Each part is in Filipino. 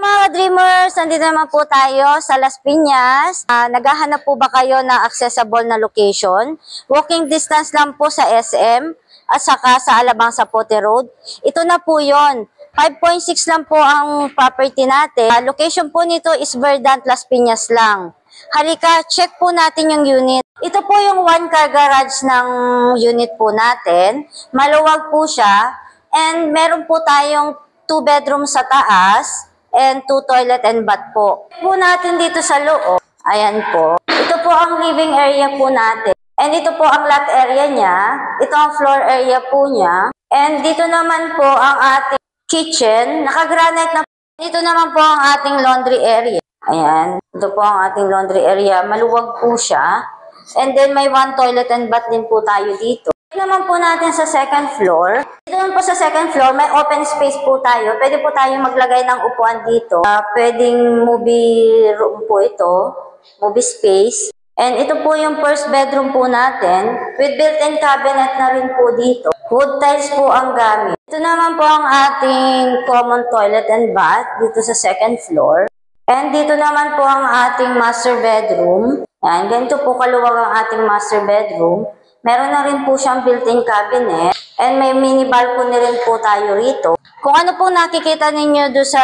Mga dreamers, nandito naman po tayo sa Las Piñas. Naghahanap po ba kayo ng accessible na location? Walking distance lang po sa SM at saka sa Alabang Zapote Road. Ito na po yon. 5.6 lang po ang property natin. Location po nito is Verdant, Las Piñas lang. Halika, check po natin yung unit. Ito po yung one-car garage ng unit po natin. Maluwag po siya. And meron po tayong 2 bedrooms sa taas and 2 toilet and bath po. Po natin dito sa loob. Ayan po. Ito po ang living area po natin. And ito po ang lot area niya. Ito ang floor area po niya. And dito naman po ang ating kitchen. Naka-granite na po. Dito naman po ang ating laundry area. Ayan. Ito po ang ating laundry area. Maluwag po siya. And then may 1 toilet and bath din po tayo dito. Ito naman po natin sa second floor. Dito naman po sa second floor, may open space po tayo. Pwede po tayo maglagay ng upuan dito. Pwedeng movie room po ito. Movie space. And ito po yung first bedroom po natin. With built-in cabinet na rin po dito. Wood tiles po ang gamit. Ito naman po ang ating common toilet and bath dito sa second floor. And dito naman po ang ating master bedroom. Yan, ganito po kaluwag ang ating master bedroom. Meron na rin po siyang built-in cabinet. And may mini balcony rin po tayo rito. Kung ano po nakikita ninyo doon sa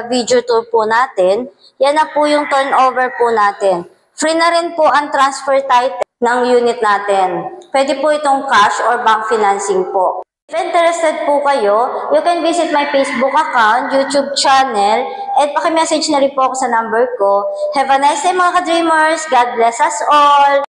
video tour po natin, yan na po yung turnover po natin. Free na rin po ang transfer title ng unit natin. Pwede po itong cash or bank financing po. If interested po kayo, you can visit my Facebook account, YouTube channel, and paki-message na rin po ako sa number ko. Have a nice day mga ka-dreamers. God bless us all!